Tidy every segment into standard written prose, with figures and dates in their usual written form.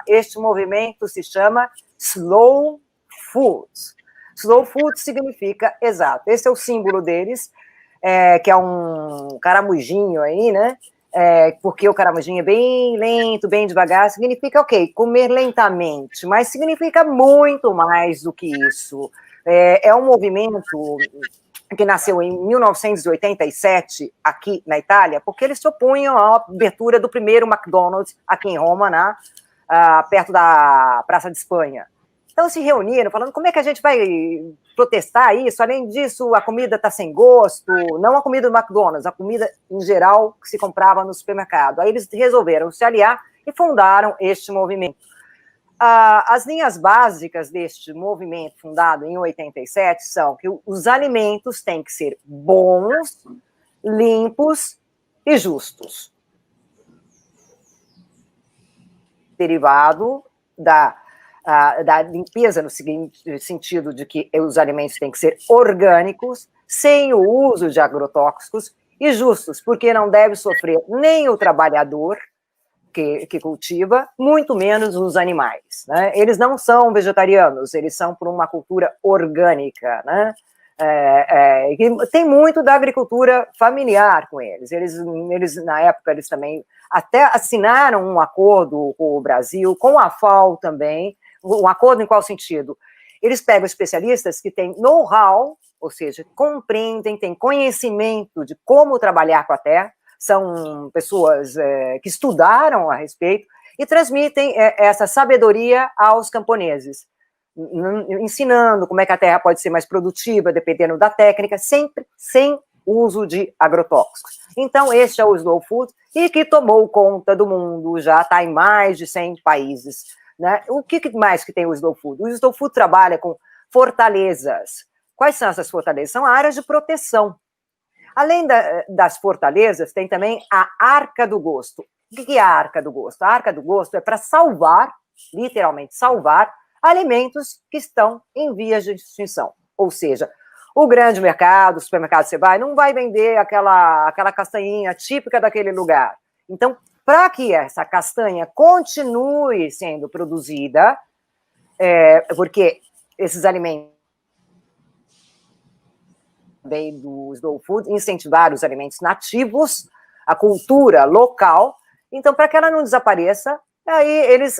Este movimento se chama Slow Food. Slow Food significa, exato, esse é o símbolo deles, que é um caramujinho aí, né? Porque o caramujinho é bem lento, bem devagar, significa, ok, comer lentamente, mas significa muito mais do que isso. É um movimento que nasceu em 1987, aqui na Itália, porque eles se opunham à abertura do primeiro McDonald's aqui em Roma, perto da Praça de Espanha. Então se reuniram, falando como é que a gente vai protestar isso, além disso a comida está sem gosto, não a comida do McDonald's, a comida em geral que se comprava no supermercado. Aí eles resolveram se aliar e fundaram este movimento. As linhas básicas deste movimento fundado em 87 são que os alimentos têm que ser bons, limpos e justos. Derivado da limpeza no seguinte sentido de que os alimentos têm que ser orgânicos, sem o uso de agrotóxicos e justos, porque não deve sofrer nem o trabalhador que cultiva, muito menos os animais, né? Eles não são vegetarianos, eles são por uma cultura orgânica, né? Tem muito da agricultura familiar com eles. Eles, na época, eles também até assinaram um acordo com o Brasil, com a FAO também. Um acordo em qual sentido? Eles pegam especialistas que têm know-how, ou seja, compreendem, têm conhecimento de como trabalhar com a terra, são pessoas que estudaram a respeito e transmitem essa sabedoria aos camponeses, ensinando como é que a terra pode ser mais produtiva, dependendo da técnica, sempre sem uso de agrotóxicos. Então, este é o Slow Food, e que tomou conta do mundo, já está em mais de 100 países. Né? O que mais que tem o Slow Food? O Slow Food trabalha com fortalezas. Quais são essas fortalezas? São áreas de proteção. Além das fortalezas, tem também a Arca do Gosto. O que é a Arca do Gosto? A Arca do Gosto é para salvar, literalmente salvar, alimentos que estão em vias de extinção. Ou seja, o grande mercado, o supermercado que você vai, não vai vender aquela castanhinha típica daquele lugar. Então, para que essa castanha continue sendo produzida, porque esses alimentos do Slow Food, incentivar os alimentos nativos, a cultura local. Então, para que ela não desapareça, aí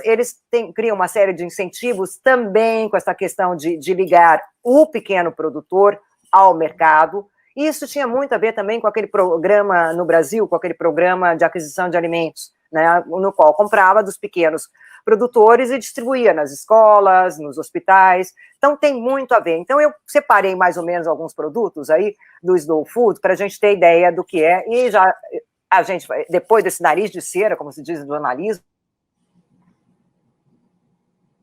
eles criam uma série de incentivos também com essa questão de ligar o pequeno produtor ao mercado. Isso tinha muito a ver também com aquele programa no Brasil, com aquele programa de aquisição de alimentos, né, no qual comprava dos pequenos produtores e distribuía nas escolas, nos hospitais. Então, tem muito a ver. Então, eu separei mais ou menos alguns produtos aí do Slow Food para a gente ter ideia do que é. E já a gente, depois desse nariz de cera, como se diz no jornalismo,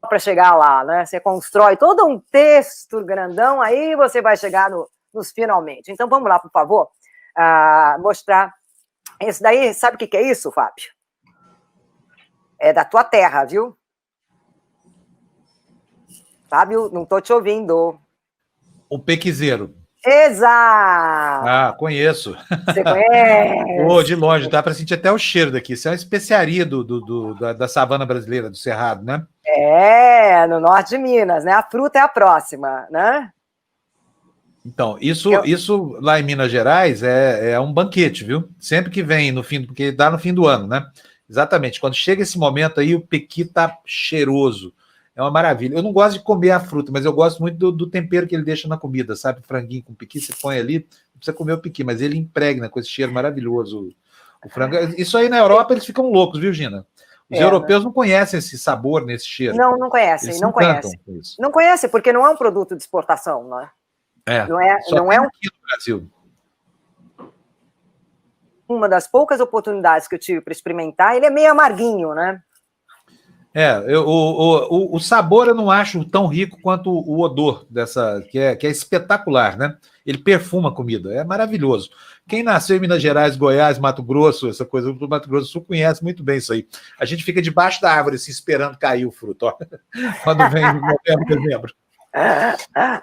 para chegar lá, né? Você constrói todo um texto grandão, aí você vai chegar nos finalmente. Então, vamos lá, por favor, mostrar. Esse daí, sabe o que é isso, Fábio? É da tua terra, viu? Fábio, não estou te ouvindo. O pequizeiro. Exato! Conheço. Você conhece? De longe, dá para sentir até o cheiro daqui. Isso é uma especiaria da savana brasileira, do Cerrado, né? No norte de Minas, né? A fruta é a próxima, né? Então, isso lá em Minas Gerais é um banquete, viu? Sempre que vem porque dá no fim do ano, né? Exatamente. Quando chega esse momento aí, o pequi tá cheiroso. É uma maravilha. Eu não gosto de comer a fruta, mas eu gosto muito do tempero que ele deixa na comida, sabe? Franguinho com pequi, você põe ali, não precisa comer o pequi, mas ele impregna com esse cheiro maravilhoso. O frango. Isso aí na Europa eles ficam loucos, viu, Gina? Os europeus não conhecem esse sabor nesse cheiro. Não conhecem, eles não conhecem. Não conhecem, porque não é um produto de exportação, não é? Não é aqui no Brasil. Uma das poucas oportunidades que eu tive para experimentar, ele é meio amarguinho, né? O sabor eu não acho tão rico quanto o odor dessa, que é espetacular, né? Ele perfuma a comida, é maravilhoso. Quem nasceu em Minas Gerais, Goiás, Mato Grosso, essa coisa do Mato Grosso do Sul conhece muito bem isso aí. A gente fica debaixo da árvore, assim, esperando cair o fruto, ó. Quando vem em novembro, dezembro.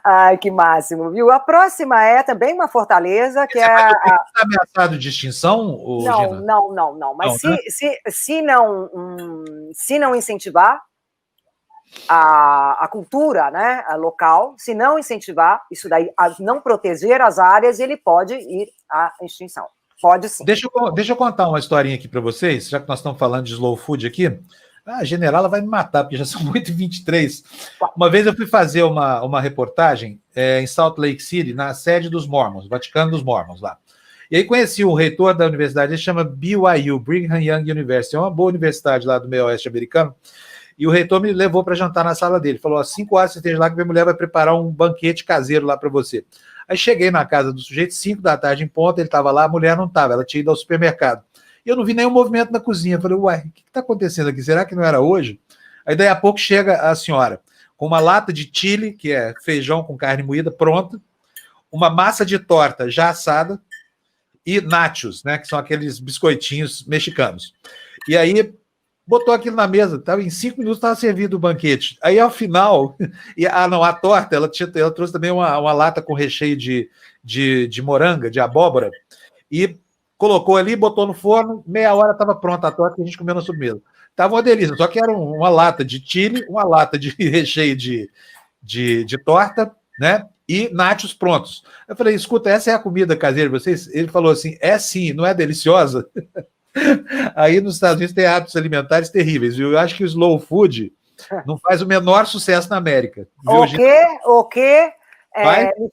Ai, que máximo, viu? A próxima é também uma fortaleza que está ameaçado de extinção, Gina? Não. Mas se não incentivar, a cultura, né, a local, se não incentivar isso daí, a não proteger as áreas, ele pode ir à extinção. Pode sim. Deixa eu contar uma historinha aqui para vocês, já que nós estamos falando de slow food aqui. A generala vai me matar, porque já são 8h23. Uma vez eu fui fazer uma reportagem em Salt Lake City, na sede dos Mormons, Vaticano dos Mormons, lá. E aí conheci o reitor da universidade, ele chama BYU, Brigham Young University, é uma boa universidade lá do meio oeste americano, e o reitor me levou para jantar na sala dele, falou, às 5 horas você esteja lá que minha mulher vai preparar um banquete caseiro lá para você. Aí cheguei na casa do sujeito, 5 da tarde em ponto, ele estava lá, a mulher não estava, ela tinha ido ao supermercado. E eu não vi nenhum movimento na cozinha. Eu falei, uai, o que está acontecendo aqui? Será que não era hoje? Aí daí a pouco chega a senhora com uma lata de chili, que é feijão com carne moída, pronta, uma massa de torta já assada e nachos, né, que são aqueles biscoitinhos mexicanos. E aí botou aquilo na mesa, tava, em 5 minutos estava servido o banquete. Aí, ao final, a torta, ela trouxe também uma lata com recheio de moranga, de abóbora, e colocou ali, botou no forno, meia hora estava pronta a torta que a gente comeu na sobremesa. Tava uma delícia, só que era uma lata de chili, uma lata de recheio de torta, né? E nachos prontos. Eu falei, escuta, essa é a comida caseira de vocês? Ele falou assim, é sim, não é deliciosa? Aí nos Estados Unidos tem hábitos alimentares terríveis, viu? Eu acho que o slow food não faz o menor sucesso na América. Viu, O que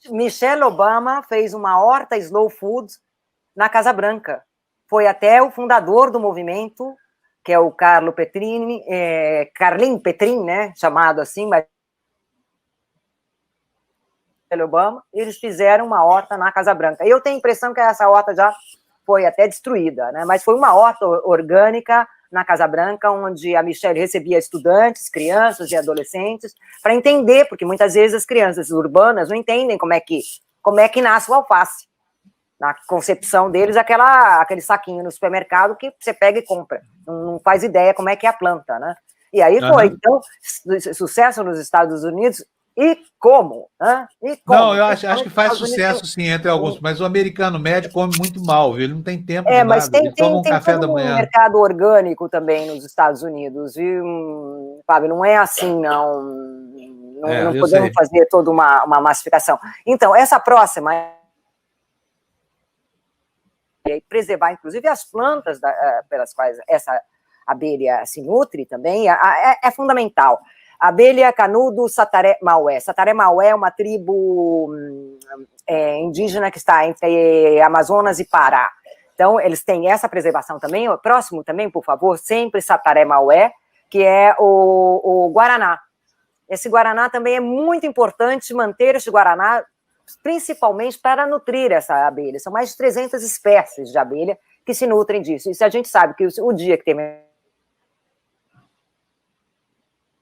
Michelle Obama fez uma horta slow food na Casa Branca. Foi até o fundador do movimento, que é o Carlin Petrin, né? Chamado assim, mas Obama, eles fizeram uma horta na Casa Branca. Eu tenho a impressão que essa horta já foi até destruída, né? Mas foi uma horta orgânica na Casa Branca, onde a Michelle recebia estudantes, crianças e adolescentes, para entender, porque muitas vezes as crianças urbanas não entendem como é que nasce o alface. Na concepção deles, aquele saquinho no supermercado que você pega e compra. Não faz ideia como é que é a planta, né? E aí foi, então, sucesso nos Estados Unidos. E como? Não, eu acho que faz sucesso sim entre alguns, mas o americano médio come muito mal, viu? Ele não tem tempo de mas nada, ele toma um café da manhã. Tem mercado orgânico também nos Estados Unidos, viu, Fábio? Não é assim, não. Não podemos fazer toda uma massificação. Então, essa próxima é preservar, inclusive, as plantas pelas quais essa abelha se nutre também, é fundamental. Abelha canudo sataré-maué. Sataré-maué é uma tribo indígena que está entre Amazonas e Pará. Então, eles têm essa preservação também. O próximo também, por favor, sempre sataré-maué, que é o guaraná. Esse guaraná também é muito importante manter esse guaraná, principalmente para nutrir essa abelha. São mais de 300 espécies de abelha que se nutrem disso. E se a gente sabe que o dia que tem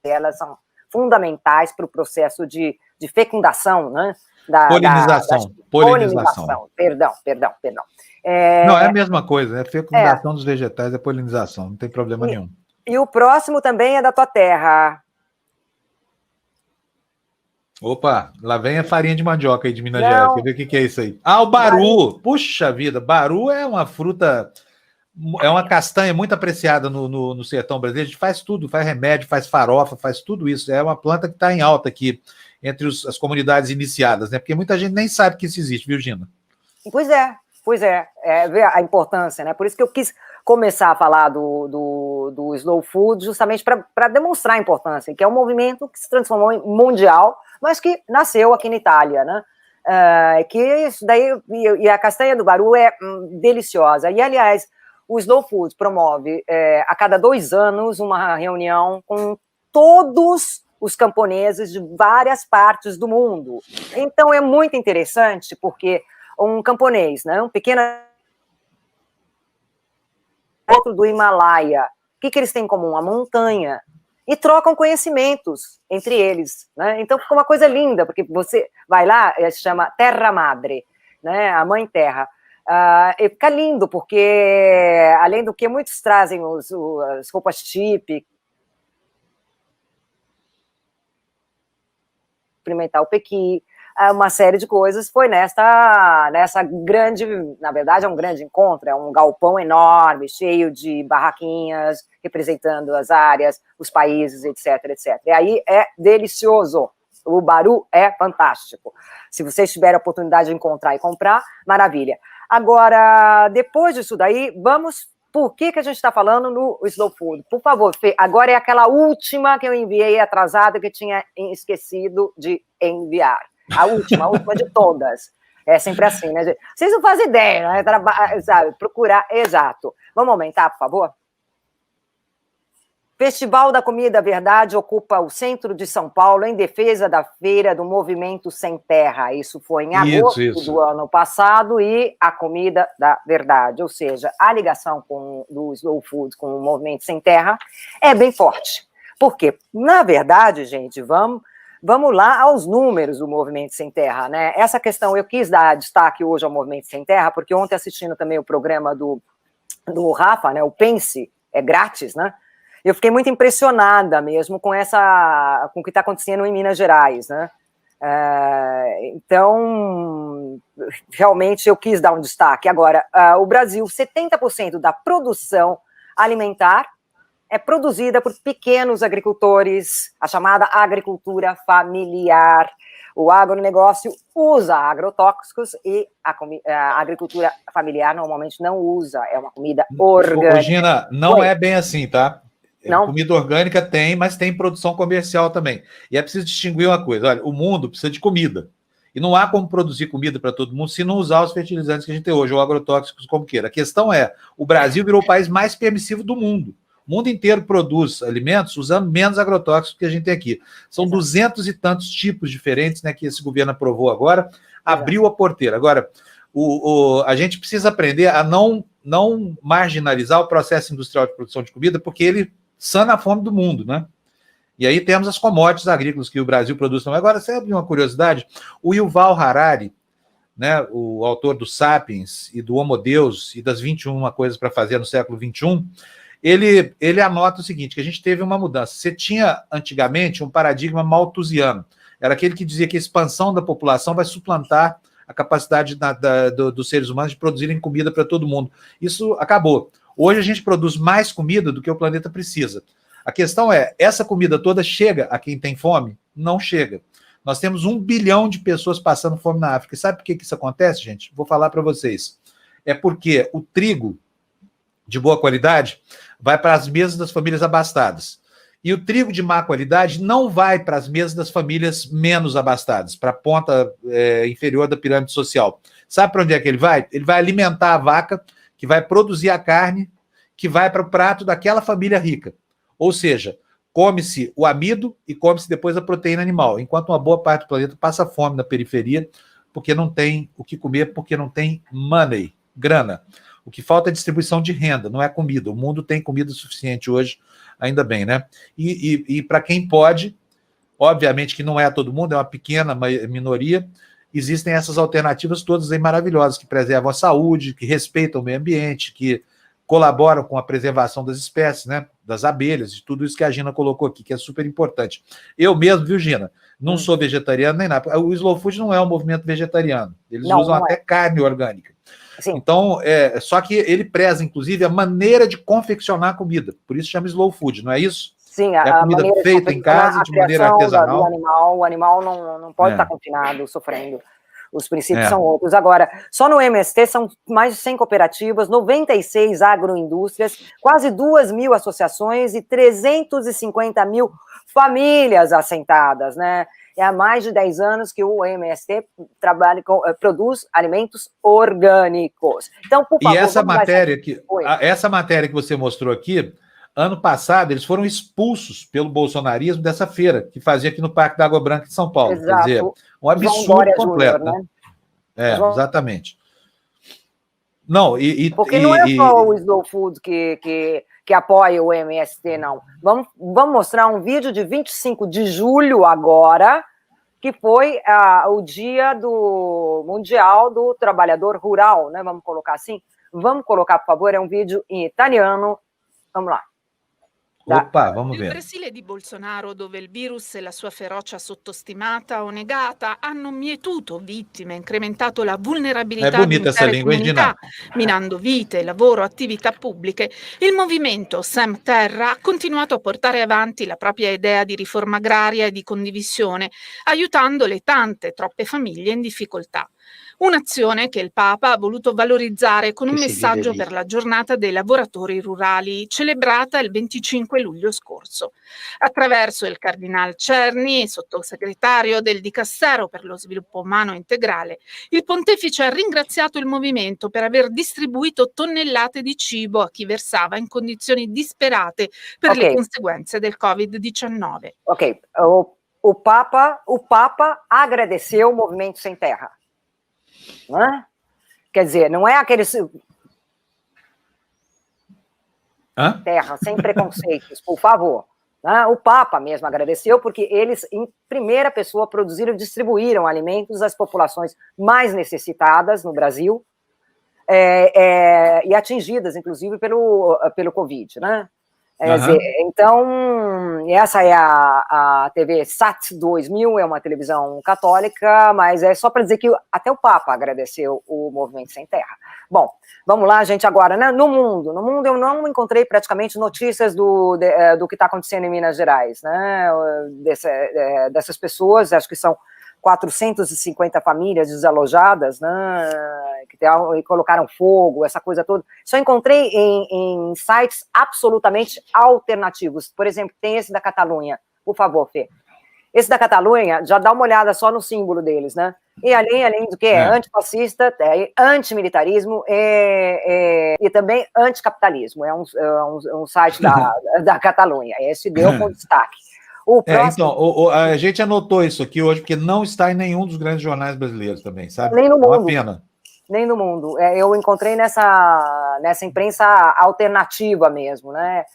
elas são fundamentais para o processo de fecundação, né? Polinização. Perdão. Não, é a mesma coisa, é fecundação dos vegetais, é polinização, não tem problema nenhum. E o próximo também é da tua terra. Opa, lá vem a farinha de mandioca aí de Minas Gerais, quer ver o que é isso aí? O baru! Puxa vida, baru é uma fruta... É uma castanha muito apreciada no sertão brasileiro. A gente faz tudo, faz remédio, faz farofa, faz tudo isso. É uma planta que está em alta aqui entre as comunidades iniciadas, né? Porque muita gente nem sabe que isso existe, viu, Gina? Pois é. Ver a importância, né? Por isso que eu quis começar a falar do slow food, justamente para demonstrar a importância, que é um movimento que se transformou em mundial, mas que nasceu aqui na Itália, né? Que isso daí, e a castanha do baru é deliciosa. E, aliás, o Slow Food promove a cada 2 anos uma reunião com todos os camponeses de várias partes do mundo. Então é muito interessante porque um camponês, né, um pequeno outro do Himalaia, o que eles têm em comum? A montanha. E trocam conhecimentos entre eles, né? Então fica uma coisa linda, porque você vai lá, se chama Terra Madre, né, a Mãe Terra. E fica lindo, porque, além do que, muitos trazem as roupas típicas, experimentar o pequi, uma série de coisas, foi nessa grande, na verdade é um grande encontro, é um galpão enorme, cheio de barraquinhas, representando as áreas, os países, etc, etc. E aí é delicioso, o Baru é fantástico. Se vocês tiverem a oportunidade de encontrar e comprar, maravilha. Agora, depois disso daí, vamos... Por que a gente está falando no Slow Food? Por favor, Fê, agora é aquela última que eu enviei atrasada que eu tinha esquecido de enviar. A última de todas. É sempre assim, né, gente? Vocês não fazem ideia, né? Sabe? Procurar, exato. Vamos aumentar, por favor? Festival da Comida Verdade ocupa o centro de São Paulo em defesa da feira do Movimento Sem Terra. Isso foi em agosto do ano passado, e a Comida da Verdade, ou seja, a ligação do Slow Food com o Movimento Sem Terra é bem forte. Por quê? Na verdade, gente, vamos lá aos números do Movimento Sem Terra, né? Essa questão eu quis dar destaque hoje ao Movimento Sem Terra, porque ontem, assistindo também o programa do Rafa, né, o Pense, é grátis, né? Eu fiquei muito impressionada mesmo com o que está acontecendo em Minas Gerais, né? Então, realmente eu quis dar um destaque. Agora, o Brasil, 70% da produção alimentar é produzida por pequenos agricultores, a chamada agricultura familiar. O agronegócio usa agrotóxicos e a agricultura familiar normalmente não usa, é uma comida orgânica. Gina, não é bem assim, tá? Não? Comida orgânica tem, mas tem produção comercial também. E é preciso distinguir uma coisa: olha, o mundo precisa de comida. E não há como produzir comida para todo mundo se não usar os fertilizantes que a gente tem hoje, ou agrotóxicos, como queira. A questão é, o Brasil virou o país mais permissivo do mundo. O mundo inteiro produz alimentos usando menos agrotóxicos que a gente tem aqui. São 200 e tantos tipos diferentes, né, que esse governo aprovou agora, abriu a porteira. Agora, a gente precisa aprender a não marginalizar o processo industrial de produção de comida, porque ele sana a fome do mundo, né? E aí temos as commodities agrícolas que o Brasil produz também. Agora, sempre uma curiosidade, o Yuval Harari, né, o autor do Sapiens e do Homo Deus e das 21 coisas para fazer no século XXI, ele anota o seguinte, que a gente teve uma mudança. Você tinha, antigamente, um paradigma malthusiano. Era aquele que dizia que a expansão da população vai suplantar a capacidade dos seres humanos de produzirem comida para todo mundo. Isso acabou. Hoje a gente produz mais comida do que o planeta precisa. A questão é, essa comida toda chega a quem tem fome? Não chega. Nós temos 1 bilhão de pessoas passando fome na África. E sabe por que isso acontece, gente? Vou falar para vocês. É porque o trigo de boa qualidade vai para as mesas das famílias abastadas. E o trigo de má qualidade não vai para as mesas das famílias menos abastadas, para a ponta inferior da pirâmide social. Sabe para onde é que ele vai? Ele vai alimentar a vaca, que vai produzir a carne, que vai para o prato daquela família rica. Ou seja, come-se o amido e come-se depois a proteína animal, enquanto uma boa parte do planeta passa fome na periferia, porque não tem o que comer, porque não tem money, grana. O que falta é distribuição de renda, não é comida. O mundo tem comida suficiente hoje, ainda bem, né? E para quem pode, obviamente que não é todo mundo, é uma pequena minoria, existem essas alternativas todas aí maravilhosas, que preservam a saúde, que respeitam o meio ambiente, que colaboram com a preservação das espécies, né? Das abelhas, de tudo isso que a Gina colocou aqui, que é super importante. Eu mesmo, viu, Gina? Não sou vegetariano nem nada. O Slow Food não é um movimento vegetariano. Eles usam até carne orgânica. Sim. Então, só que ele preza, inclusive, a maneira de confeccionar a comida. Por isso chama Slow Food, não é isso? Sim, a comida feita em casa, de maneira artesanal. O animal não pode estar confinado, sofrendo. Os princípios são outros. Agora, só no MST são mais de 100 cooperativas, 96 agroindústrias, quase 2.000 associações e 350 mil famílias assentadas, né? É há mais de 10 anos que o MST produz alimentos orgânicos. Então, por favor... E essa matéria que você mostrou aqui, ano passado, eles foram expulsos pelo bolsonarismo dessa feira, que fazia aqui no Parque da Água Branca de São Paulo. Exato. Quer dizer, um absurdo completo, Júnior, né? Exatamente. Não, porque não é só o Slow Food que apoia o MST, não. Vamos mostrar um vídeo de 25 de julho agora, que foi o dia do Mundial do Trabalhador Rural, né? Vamos colocar assim? Vamos colocar, por favor, é um vídeo em italiano. Vamos lá. Opa, vamos Nel ver. Brasile di Bolsonaro, dove il virus e la sua ferocia sottostimata o negata hanno mietuto vittime, incrementato la É vulnerabilità di bonita essa intere língua, hein, comunità, Gina? minando vite, lavoro, attività pubbliche, il movimento Sem Terra ha continuato a portare avanti la propria idea di riforma agraria e di condivisione, aiutando le tante, troppe famiglie in difficoltà. Un'azione che il Papa ha voluto valorizzare con un messaggio per la giornata dei lavoratori rurali, celebrata il 25 luglio scorso. Attraverso il Cardinal Cerni, sottosegretario del Dicastero per lo sviluppo umano integrale, il pontefice ha ringraziato il movimento per aver distribuito tonnellate di cibo a chi versava in condizioni disperate per le conseguenze del Covid-19. Ok, o Papa agradeceu o Movimento Sem Terra. Né? Quer dizer, não é aqueles terra, sem preconceitos, por favor. Né? O Papa mesmo agradeceu, porque eles, em primeira pessoa, produziram e distribuíram alimentos às populações mais necessitadas no Brasil, e atingidas, inclusive, pelo Covid, né? Dizer, então, essa é a TV SAT 2000, é uma televisão católica, mas é só para dizer que até o Papa agradeceu o Movimento Sem Terra. Bom, vamos lá, gente, agora, né? No mundo eu não encontrei praticamente notícias do que está acontecendo em Minas Gerais, né? Dessas pessoas, acho que são 450 famílias desalojadas, né, que colocaram fogo, essa coisa toda. Só encontrei em sites absolutamente alternativos. Por exemplo, tem esse da Catalunha. Por favor, Fê. Esse da Catalunha, já dá uma olhada só no símbolo deles, né? E além do que é antifascista, antimilitarismo e também anticapitalismo. É um site da Catalunha. Esse deu com destaque. Então, a gente anotou isso aqui hoje, porque não está em nenhum dos grandes jornais brasileiros também, sabe? Nem no mundo. É uma pena. Nem no mundo. Eu encontrei nessa imprensa alternativa mesmo, né?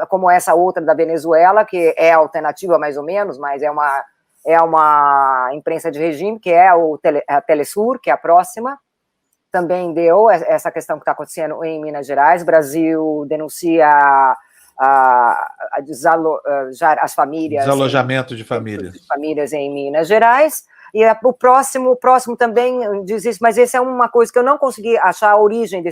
Como essa outra da Venezuela, que é alternativa mais ou menos, mas é uma imprensa de regime, que é a Telesur, que é a próxima. Também deu essa questão que está acontecendo em Minas Gerais. Brasil denuncia as famílias. Desalojamento de famílias. Famílias em Minas Gerais. E o próximo também diz isso, mas essa é uma coisa que eu não consegui achar a origem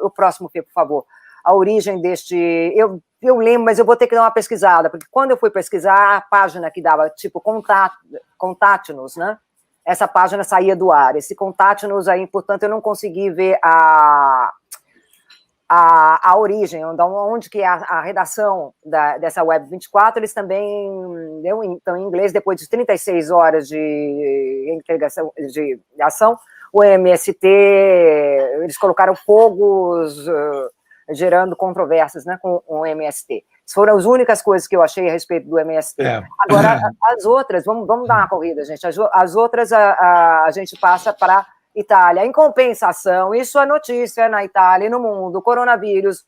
o próximo, por favor. A origem deste. Eu lembro, mas eu vou ter que dar uma pesquisada, porque quando eu fui pesquisar, a página que dava, tipo, contate-nos, né? Essa página saía do ar. Esse contate-nos aí, portanto, eu não consegui ver a origem, onde que é a redação dessa Web 24, eles também estão em inglês, depois de 36 horas de ação, o MST, eles colocaram fogos, gerando controvérsias, né, com o MST. Essas foram as únicas coisas que eu achei a respeito do MST. Agora, as outras, vamos dar uma corrida, gente, as outras a gente passa para Itália. Em compensação, isso é notícia na Itália e no mundo. Coronavírus.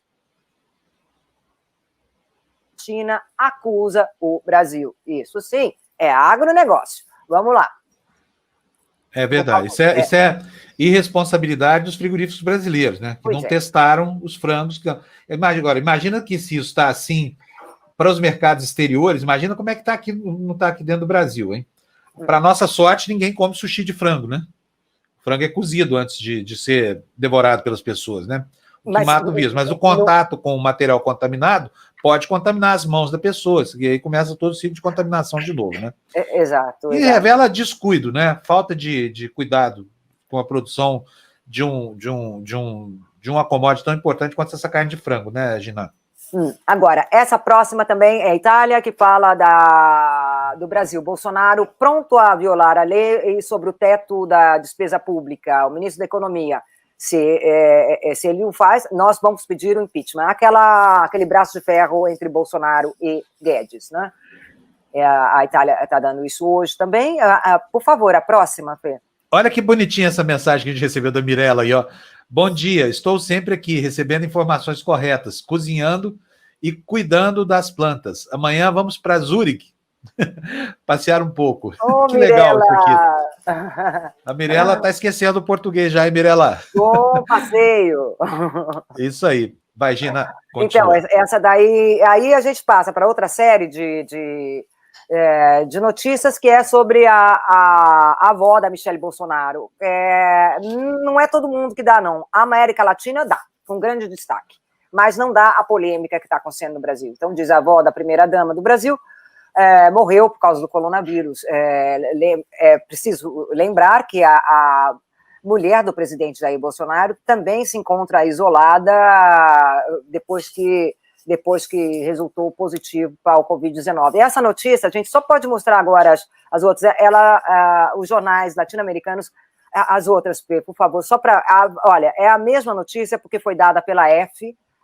China acusa o Brasil. Isso sim, é agronegócio. Vamos lá. É verdade. Isso é irresponsabilidade dos frigoríficos brasileiros, né? Que não testaram os frangos. Imagina que se isso está assim para os mercados exteriores, imagina como é que não está aqui dentro do Brasil, hein? Para nossa sorte, ninguém come sushi de frango, né? O frango é cozido antes de ser devorado pelas pessoas, né? O que mata o vírus. Mas o contato com o material contaminado pode contaminar as mãos da pessoa, e aí começa todo o ciclo de contaminação de novo, né? Exato. E revela descuido, né? Falta de cuidado com a produção de uma commodity tão importante quanto essa carne de frango, né, Gina? Agora, essa próxima também é a Itália, que fala do Brasil. Bolsonaro pronto a violar a lei sobre o teto da despesa pública. O ministro da Economia, se ele o faz, nós vamos pedir o impeachment. Aquele braço de ferro entre Bolsonaro e Guedes, né? A Itália está dando isso hoje também. Por favor, a próxima, Fê. Olha que bonitinha essa mensagem que a gente recebeu da Mirella aí, ó. Bom dia, estou sempre aqui recebendo informações corretas, cozinhando e cuidando das plantas. Amanhã vamos para Zurique passear um pouco. Que legal isso aqui. A Mirella está esquecendo o português já, hein, Mirella? Bom passeio. Isso aí. Vai, Gina, então, continua. essa daí, aí a gente passa para outra série de notícias que é sobre a avó da Michelle Bolsonaro. Não é todo mundo que dá, não. A América Latina dá, com grande destaque, mas não dá a polêmica que está acontecendo no Brasil. Então, diz a avó da primeira-dama do Brasil, morreu por causa do coronavírus. É preciso lembrar que a mulher do presidente Jair Bolsonaro também se encontra isolada depois que resultou positivo para o Covid-19. E essa notícia, a gente só pode mostrar agora as outras, os jornais latino-americanos, as outras, por favor, só para... Olha, é a mesma notícia porque foi dada pela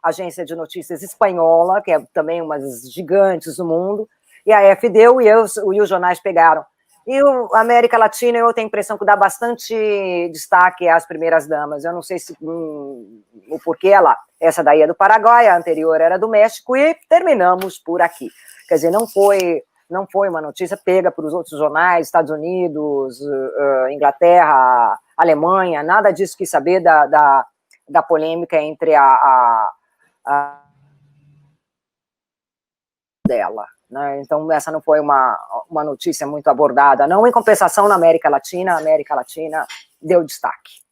agência de notícias espanhola, que é também uma das gigantes do mundo, e a deu e os jornais pegaram. E a América Latina, eu tenho a impressão que dá bastante destaque às primeiras damas. Eu não sei se o porquê essa daí é do Paraguai, a anterior era do México, e terminamos por aqui. Quer dizer, não foi uma notícia pega por os outros jornais, Estados Unidos, Inglaterra, Alemanha, nada disso quis saber da polêmica entre dela. Né? Então, essa não foi uma notícia muito abordada, não. Em compensação, na América Latina, a América Latina deu destaque.